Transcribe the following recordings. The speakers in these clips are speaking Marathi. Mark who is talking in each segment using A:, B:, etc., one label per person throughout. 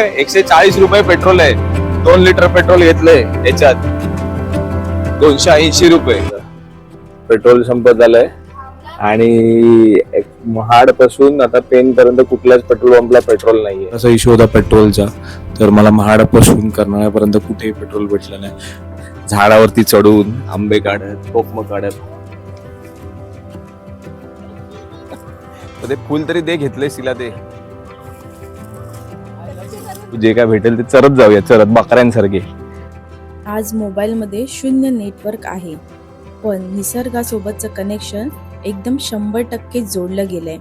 A: 140 रुपये पेट्रोल आहे. 2 लिटर पेट्रोल घेतलंय याच्यात 280 रुपये. पेट्रोल संपत झालंय आणि महाड पासून आता पेन पर्यंत कुठल्याच पेट्रोल पंपला पेट्रोल नाहीये. असा इश्यू होता पेट्रोलचा, तर मला महाड पासून कर्नाळ्यापर्यंत कुठेही पेट्रोल भेटलं नाही. झाडावरती चढून आंबे काढत कोकम काढत ते फुल तरी दे घेतलेस तिला. ते जे काय भेटेल ते चरत जाऊया, चरत बकऱ्यांसारखे.
B: आज मोबाईलमध्ये 0 नेटवर्क आहे, पण निसर्गासोबतचं कनेक्शन एकदम 100% जोडलं गेलंय.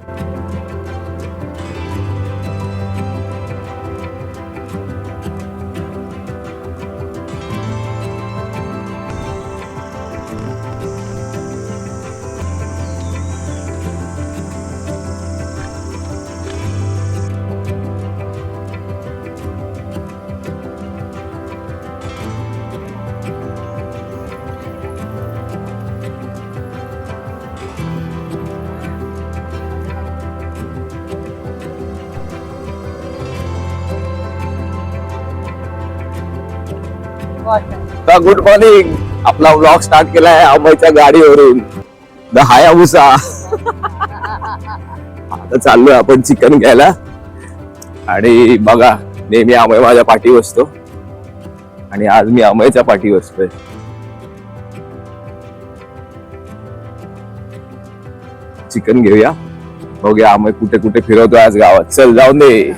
A: Good morning. आपला व्लॉग स्टार्ट केलाय अमयच्या गाडीवरून, द हायाबुसा. आता चाललोय आपण चिकन घ्यायला. आणि बघा, नेहमी अमय माझ्या पाठी बसतो आणि आज मी अमयच्या पाठी बसतोय. चिकन घेऊया, बघूया अमय कुठे कुठे फिरवतोय आज गावात. चल जाऊन दे.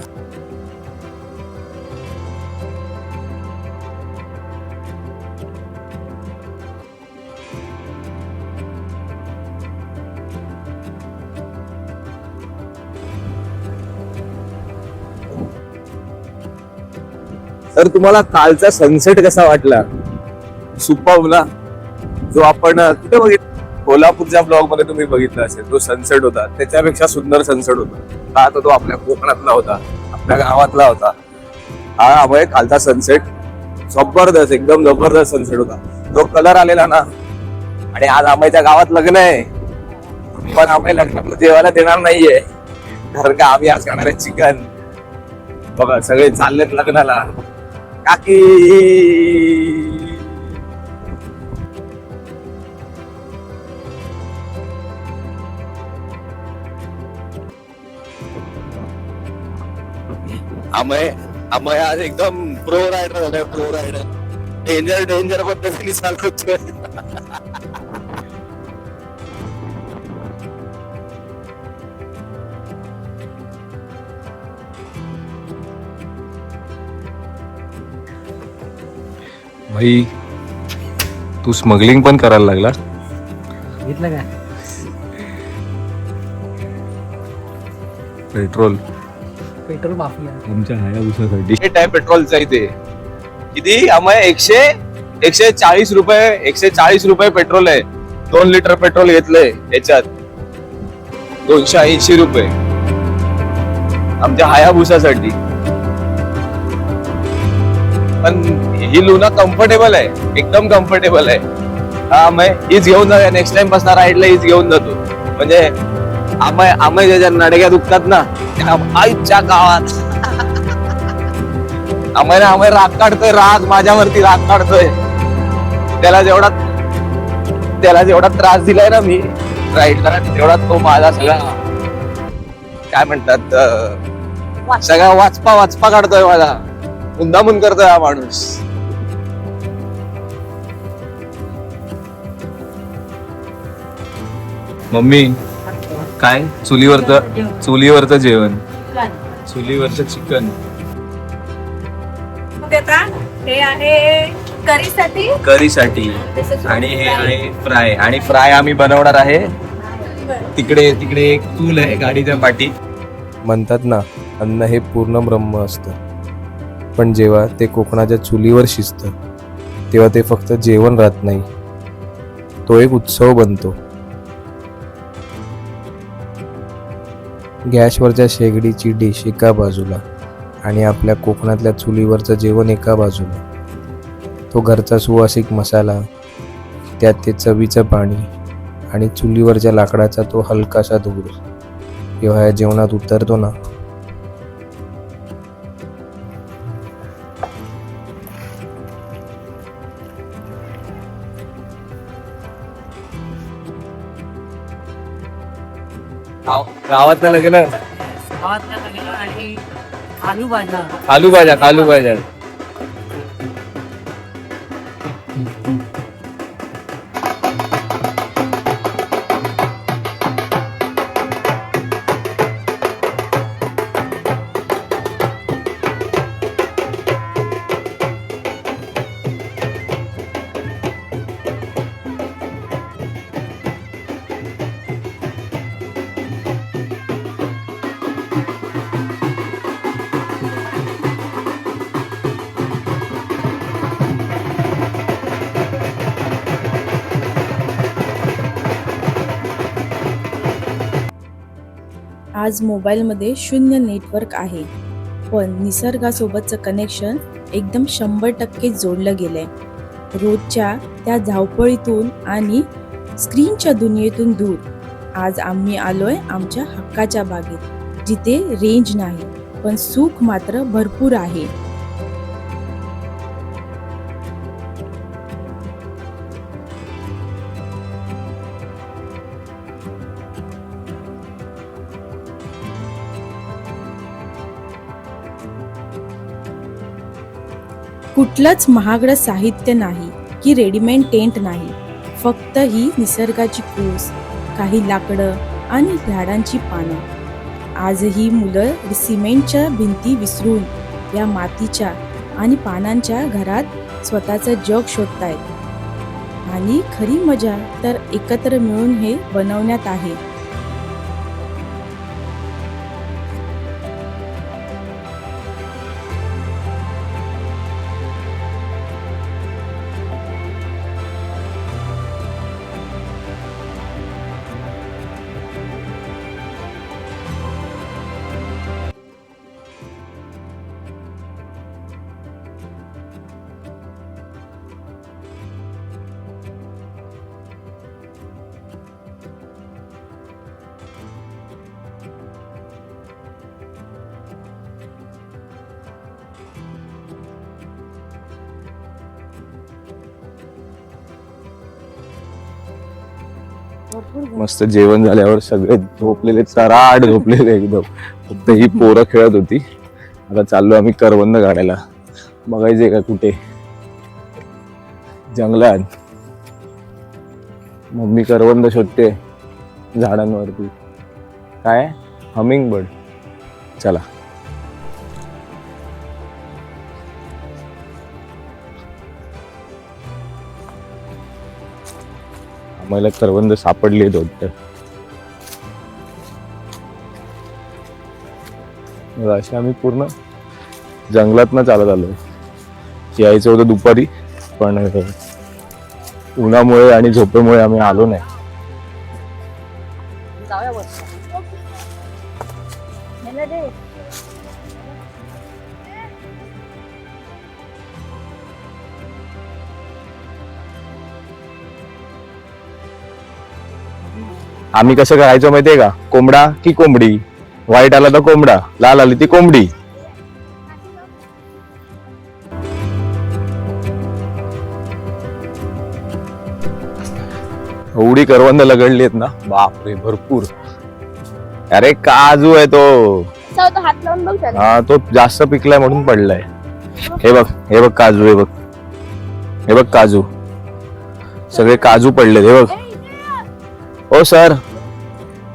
A: तर तुम्हाला कालचा सनसेट कसा वाटला? सुपर्ब ना. जो आपण कुठे बघितला, कोल्हापूरच्या ब्लॉग मध्ये तुम्ही बघितला असेल, तो सनसेट होता. त्याच्यापेक्षा सुंदर सनसेट होता. आता तो आपल्या कोकणातला होता, आपल्या गावातला होता. हा अमय कालचा सनसेट जबरदस्त, एकदम जबरदस्त सनसेट होता. तो कलर आलेला ना. आणि आज अमयच्या गावात लग्न आहे, पण अमय लग्नाला जेवायला देणार नाहीये, कारण का आम्ही आज खाणार आहे चिकन. बघा सगळे चाललेत लग्नाला. काकी अमय आज एकदम प्रो रायडर झालाय. प्रो रायडर, डेंजर पद्धतीने चालवतोय. भाई तू स्मगलिंग पण करायला लागला.
C: घेतलं का
A: पेट्रोल
C: माफिया
A: तुमच्या हायाबुसासाठी. रेट आहे पेट्रोलचा इथे. किती अमय? 140 रुपये. 140 रुपये पेट्रोल आहे. 2 लिटर पेट्रोल घेतलंय याच्यात 280 रुपये आमच्या हायाबुसासाठी. पण ही लुना कम्फर्टेबल आहे, एकदम कम्फर्टेबल आहे. हा अमय हीच घेऊन जाऊया नेक्स्ट टाइम बसणार राईडला. हीच घेऊन जातो. म्हणजे अमय ज्याच्या नडग्या दुखतात ना, आईच्या गावात अमय राग काढतोय. राग माझ्यावरती राग काढतोय. त्याला जेवढा त्रास दिलाय ना मी राईडला, तेवढा तो माझा सगळा काय म्हणतात सगळा वाचपा काढतोय माझा. मुद्दामून करतोय हा माणूस. मम्मी काय चुलीवरचं जेवण, चुलीवरचं चिकन.
B: हे आहे
A: करीसाठी आणि हे आहे फ्राय. आणि फ्राय आम्ही बनवणार आहे तिकडे एक चूल आहे गाडीच्या पाठी. म्हणतात ना, अन्न हे पूर्ण ब्रह्म असतं, पण जेव्हा ते कोकणाच्या चुलीवर शिजतं तेव्हा ते फक्त जेवण राहत नाही, तो एक उत्सव बनतो. गॅसवरच्या शेगडीची डिश एका बाजूला आणि आपल्या कोकणातल्या चुलीवरचं जेवण एका बाजूला. तो घरचा सुवासिक मसाला, त्यात ते चवीचं पाणी आणि चुलीवरच्या लाकडाचा तो हलकासा धूर जेव्हा या जेवणात उतरतो ना, गावातलं लग्न
C: आणि आलू भाजा.
A: खालू भाज्या
B: आज मोबाईलमध्ये शून्य नेटवर्क आहे, पण निसर्गासोबतचं कनेक्शन एकदम 100% जोडलं गेलंय. रोजच्या त्या धावपळीतून आणि स्क्रीनच्या दुनियेतून दूर आज आम्ही आलोय आमच्या हक्काच्या बागेत, जिथे रेंज नाही पण सुख मात्र भरपूर आहे. कुठलंच महागडं साहित्य नाही की रेडीमेड टेंट नाही, फक्त ही निसर्गाची कूस, काही लाकडं आणि झाडांची पानं. आजही मुलं सिमेंटच्या भिंती विसरून या मातीच्या आणि पानांच्या घरात स्वतःचं जग शोधतायत. आणि खरी मजा तर एकत्र मिळून हे बनवण्यात आहे.
A: मस्त जेवण झाल्यावर सगळे झोपलेले, चराड झोपलेले एकदम. फक्त ही पोरं खेळत होती. आता चाललो आम्ही करवंद काढायला. बघायचे का कुठे जंगलात. मम्मी करवंद शोधते झाडांवरती. काय हमिंग बर्ड. चला आम्हाला करवंद सापडली वाटतं. असे आम्ही पूर्ण जंगलात चालत आलोय. यायचं होतं दुपारी, पण उन्हामुळे आणि झोपेमुळे आम्ही आलो नाही. आम्ही कसं करायचं माहितीये का, कोंबडा की कोंबडी. व्हाईट आला तर कोंबडा, लाल आली ती कोंबडी. एवढी करवंद लगडली आहेत ना, बापरे भरपूर. अरे काजू आहे तो.
D: हात लावून बघ त्याला.
A: हा तो जास्त पिकलाय म्हणून पडलाय. हे बघ काजू. हे बघ काजू. सगळे काजू पडले. हे बघ. ओ सर,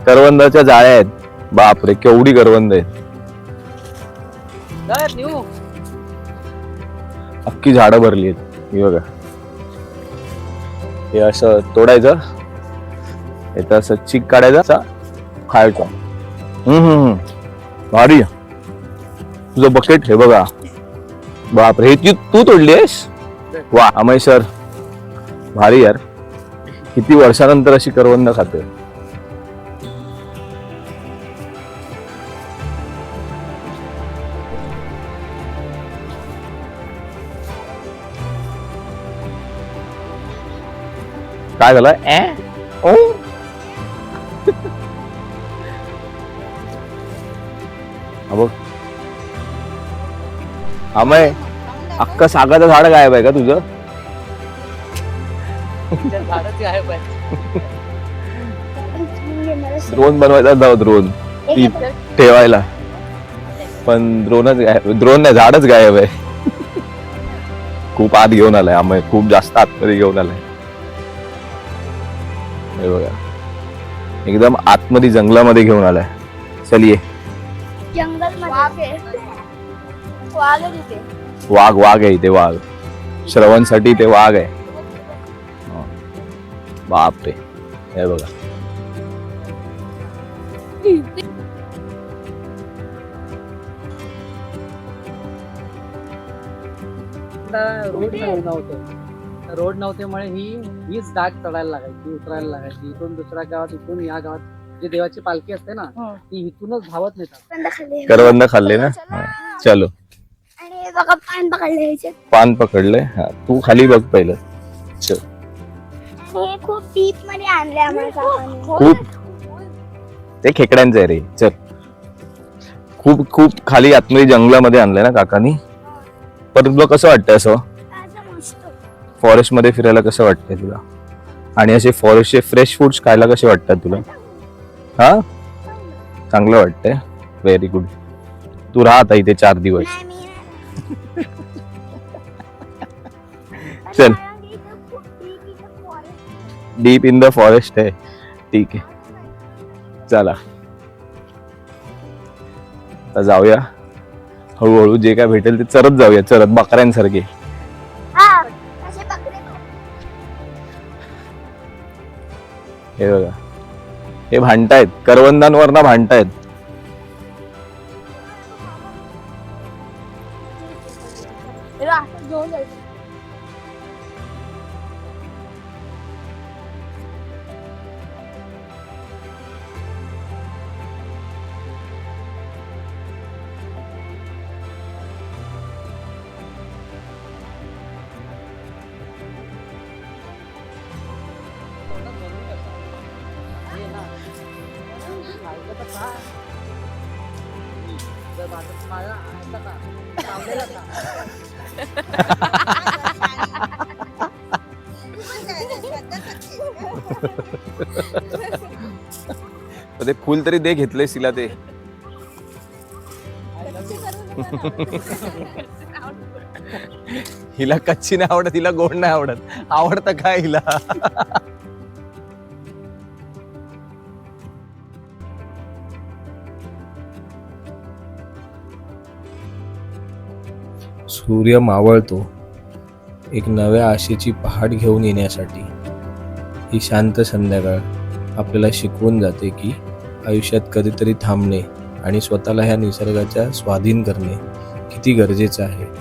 A: करवंदाच्या जाळ्या आहेत. बापरे केवढी करवंद आहेत. अख्खी झाडं भरली आहेत. हे बघा. हे असं तोडायचं, याचा असं चीक काढायचा, खायचं. भारी. तुझं बकेट हे बघा. बापरे हे तू तोडलीस. वा अमय सर, भारी यार. किती वर्षानंतर अशी करवंद खाते. काय झालं. बघ अमय, अख्खा सागाचं झाड गायब आहे का तुझं.
C: झाडाची आहे पण.
A: ड्रोन बनवायचा होता ड्रोन ती ठेवायला, पण ड्रोनच गायब, ड्रोन नाही झाडच गायब आहे. खूप आत घेऊन आलाय आम्ही, खूप जास्त आतमध्ये घेऊन आलाय. हे बघा एकदम आतमध्ये जंगलामध्ये घेऊन आलाय. चलिये.
D: जंगल मध्ये वाघ आहे तिथे.
A: वाघ आहे इथे, वाघ श्रवणसाठी इथे वाघ आहे. बापरे, हे बघा.
C: रोड नव्हत्यामुळे हीच डाग चढायला लागायची, उतरायला लागायची. इथून दुसऱ्या गावात, इथून या गावात जी देवाची पालखी असते ना, ती इथूनच धावत नेतात.
A: करवंद खाल्ले ना. चलो.
D: आणि बघा पान पकडले ह्याच्यात.
A: पान पकडले. हा, तू खाली बघ पहिलं. चल.
D: हे खूप डीप मध्ये आणले आम्हाला काकांनी.
A: खूप ते खेकड्यांचं आहे रे. चल. खूप खूप खाली आतमध्ये जंगलामध्ये आणलंय ना काकानी. पण तुला कसं वाटतंय असं
D: ताजं मस्त.
A: फॉरेस्ट मध्ये फिरायला, कसं वाटतंय तुला? आणि असे फॉरेस्टचे फ्रेश फूड्स खायला कसे वाटतात तुला? हा, चांगलं वाटतंय. Very good. तू राहा आता इथे 4 दिवस.
D: नाही, मी नाही.
A: चल.
D: कारण इथं खूप deep इथं forest.
A: Deep in the forest आहे. ठीक आहे, चला आता जाऊया. हळूहळू जे काय भेटेल ते चरत जाऊया, चरत बकऱ्यांसारखे.
D: हा, असे बकरे पण.
A: हे बघा, हे भांडतायत, करवंदांवरनं भांडतायत.
D: हे बघ, असं घेऊन जायचं.
A: ते फुल तरी दे, घेतलंय तिला ते. हिला कच्ची नाही आवडत, हिला गोड नाही आवडत. आवडतं काय हिला? सूर्य मावळतो एक नव्या आशेची पहाट घेऊन येण्यासाठी. ही शांत संध्याकाळ आपल्याला शिकवून जाते की आयुष्यात कधीतरी थांबणे आणि स्वतःला ह्या निसर्गाच्या स्वाधीन करणे किती गरजेचं आहे.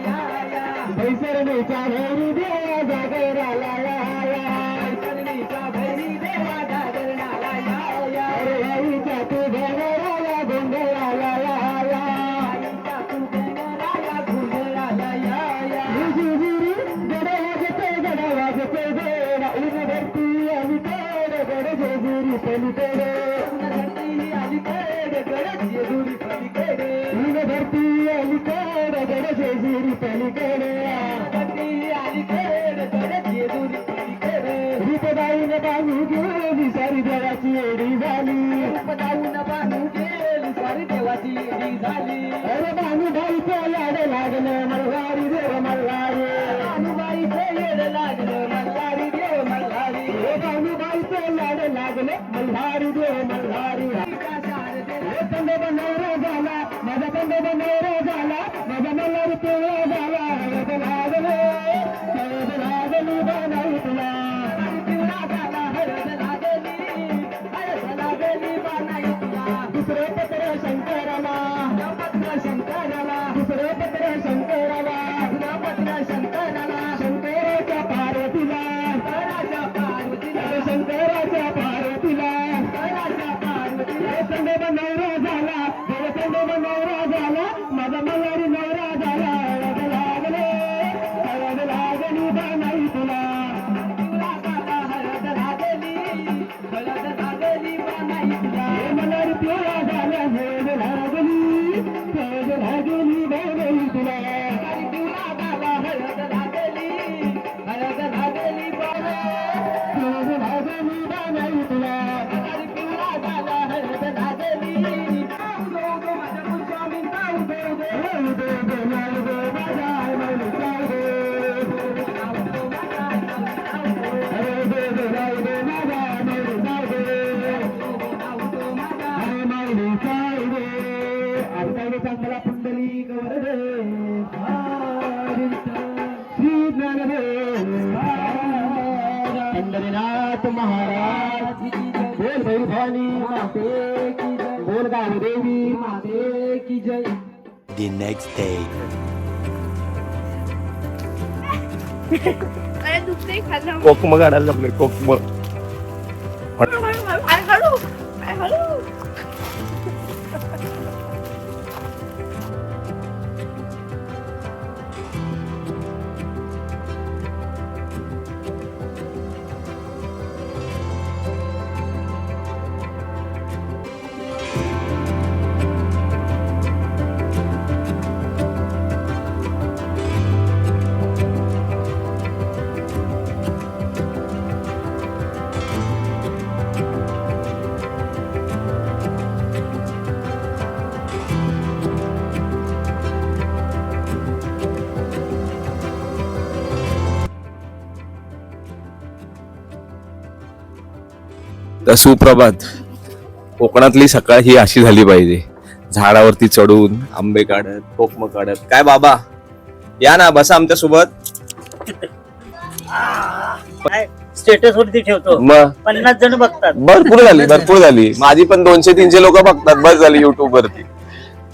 E: या पंढरीनाथ महाराज बोल भैरवानी माते की जय, बोल गावदेवी माते की जय.
F: The next day.
D: अरे दुसरे खाल्लं
A: कोकम काढायला लागले कोकम.
D: हळू हळू.
A: तर सुप्रभात. कोकणातली सकाळ ही अशी झाली पाहिजे. झाडावरती चढून आंबे काढत, कोकम काढत. काय बाबा, या ना, बसा आमच्या सोबत.
G: स्टेटस वरती ठेवतो,
A: मग
G: 50 जण बघतात.
A: भरपूर झाली. माझी पण 200-300 लोक बघतात, बस झाली युट्यूब वरती.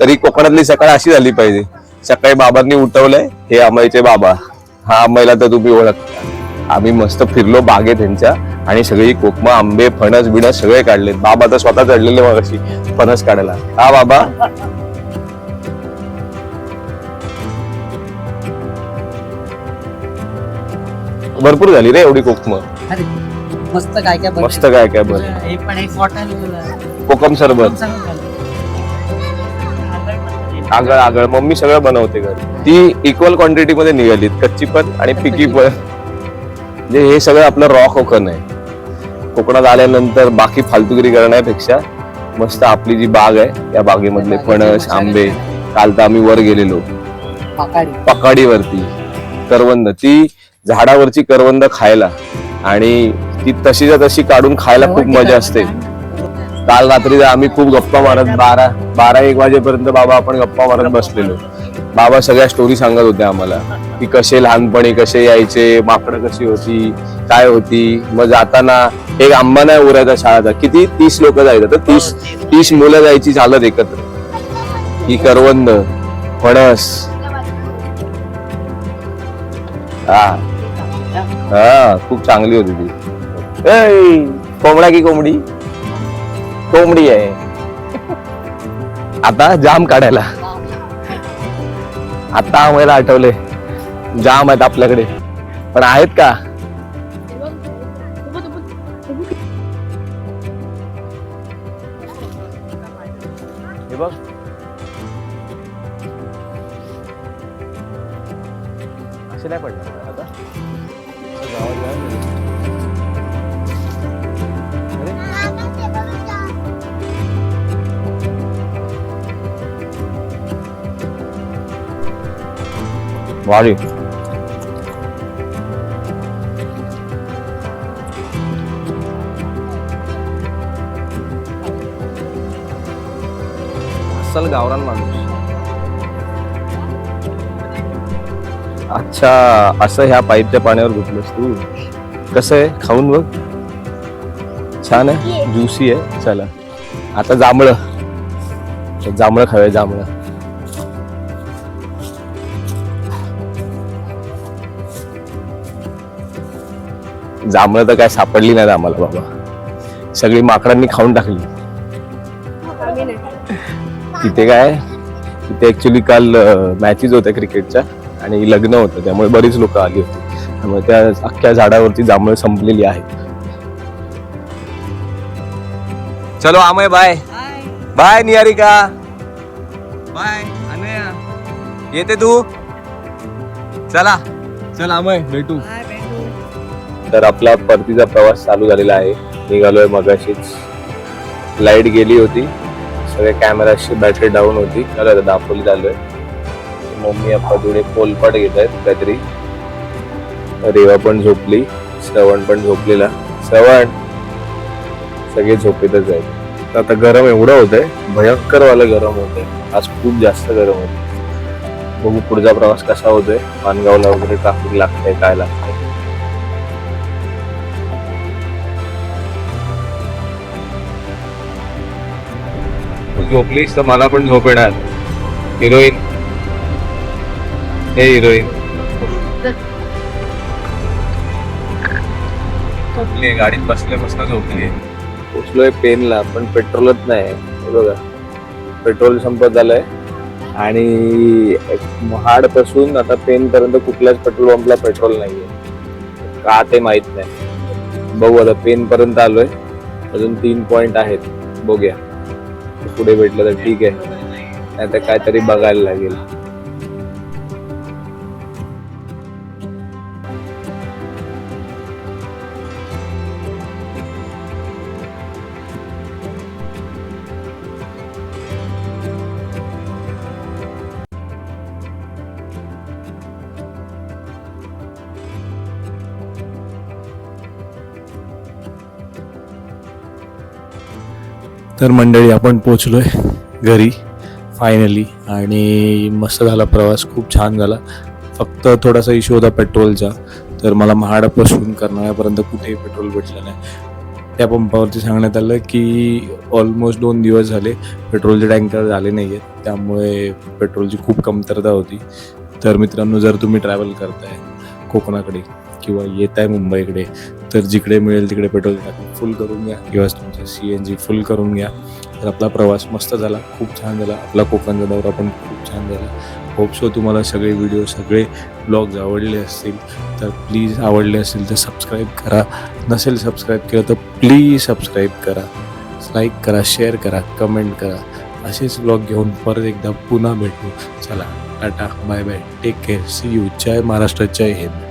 A: तरी कोकणातली सकाळ अशी झाली पाहिजे. सकाळी बाबांनी उठवलंय, हे अमयचे बाबा. हा अमयला तर तुम्ही ओळखता. आम्ही मस्त फिरलो बागेत त्यांच्या आणि सगळी कोकम, आंबे, फणस बिणस सगळे काढलेत. बाबा तर स्वतः चढलेले मग अशी फणस काढायला. हा बाबा, भरपूर झाली रे एवढी कोकम.
C: अरे मस्त काय काय बघ.
A: मस्त काय काय बरं.
C: हे पण एक बॉटल
A: कोकम सरबत, आगळ आगळ मम्मी सगळं बनवते घरी. ती इक्वल क्वांटिटी मध्ये निघालीत, कच्ची पण आणि पिकी पण. म्हणजे हे सगळं आपलं रॉ कोकण आहे. कोकणात आल्यानंतर बाकी फालतुगिरी करण्यापेक्षा मस्त आपली जी बाग आहे या बागेमधले फणस, आंबे. काल तर आम्ही वर गेलेलो पकाडीवरती, करवंद, ती झाडावरची करवंद खायला, आणि ती तशीच्या तशी काढून खायला खूप मजा असते. काल रात्री आम्ही खूप गप्पा मारत 12-1 वाजेपर्यंत बाबा आपण गप्पा मारत बसलेलो. बाबा सगळ्या स्टोरी सांगत होते आम्हाला की कसे लहानपणी कसे यायचे, माकडं कशी होती, काय होती. मग जाताना एक आंबा नाही उरायचा शाळेचा, किती 30 लोक जायचं, तर 30 मुलं जायची चालत एकत्र. ही करवंद, फणस. हा खूप चांगली होती ती. ए, कोंबडा की कोंबडी? कोंबडी आहे. आता जाम काढायला. आता आम्हाला आठवले जाम आहेत आपल्याकडे, पण आहेत का? बघ. असे नाही पडणार आता गावात जायला. वारी अस्सल गावरान माणूस. अच्छा, असं ह्या पाईपच्या पाण्यावर घुसलंस तू. कसं आहे, खाऊन बघ. छान आहे, ज्युसी आहे. चला आता जांभळं खाऊया. जांभळं तर काय सापडली नाही आम्हाला बाबा. सगळी माकडांनी खाऊन टाकली. तिथे ऍक्च्युली काल मॅचेस होत्या क्रिकेटच्या आणि लग्न होतं, त्यामुळे बरीच लोक आली होती. त्यामुळे त्या अख्ख्या झाडावरती जांभळं संपलेली आहेत. चलो आमय, बाय बाय. निहारिका बाय. अनया येते तू. चला चल आमय, भेटू. तर आपला परतीचा प्रवास चालू झालेला आहे. निघालोय मगाशीच. लाईट गेली होती, सगळे कॅमेराची बॅटरी डाऊन होती. चला आता दापोली झालोय. मम्मी आपा थोडे पोलपाट घेत आहेत काहीतरी. रेवा पण झोपली, श्रवण पण झोपलेला. श्रवण सगळे झोपेतच आहेत. आता गरम एवढं होतंय, भयंकर वाला गरम होतंय. आज खूप जास्त गरम होत. बघू पुढचा प्रवास कसा होतोय. पानगावला वगैरे ट्रॅफिक लागतंय, काय लागतंय. झोपलीस तर मला पण झोप येणार. हिरोईन, हे हिरोईन झोपली, गाडीत बसल्या झोपली. पोचलोय पेनला, पण पेट्रोलच नाही. बघा पेट्रोल संपत झालंय. आणि महाड पासून आता पेन पर्यंत कुठल्याच पेट्रोल पंपला पेट्रोल नाहीये. का ते माहित नाही. बघू आता पेन पर्यंत आलोय. अजून 3 पॉइंट आहेत, बघूया. पुढे भेटलं तर ठीक आहे, नाही तर काहीतरी बघायला लागेल.
H: तर मंडळी आपण पोचलोय घरी फायनली. आणि मस्त झाला प्रवास, खूप छान झाला. फक्त थोडासा इश्यू होता पेट्रोलचा. तर मला महाडापासून कर्नाळ्यापर्यंत कुठेही पेट्रोल भेटलं नाही. त्या पंपावरती सांगण्यात आलं की ऑलमोस्ट 2 दिवस झाले पेट्रोलचे टँकर झाले नाही आहेत, त्यामुळे पेट्रोलची खूप कमतरता होती. तर मित्रांनो, जर तुम्ही ट्रॅव्हल करताय कोकणाकडे किंवा येत आहे मुंबईकडे, तर जिकडे मिळेल तिकडे पेट्रोल टाकून फुल करून घ्या किंवा तुमचे CNG फुल करून घ्या. तर आपला प्रवास मस्त झाला, खूप छान झाला. आपला कोकणचा दौरा पण खूप छान झाला. होप सो तुम्हाला सगळे व्हिडिओ, सगळे ब्लॉग्स आवडले असतील. तर प्लीज आवडले असतील तर सबस्क्राईब करा. नसेल सबस्क्राईब केलं तर प्लीज सबस्क्राईब करा, लाईक करा, शेअर करा, कमेंट करा. असेच ब्लॉग घेऊन परत एकदा पुन्हा भेटू. चला tata, bye bye, take care, see you. जय महाराष्ट्र, जय हिंद.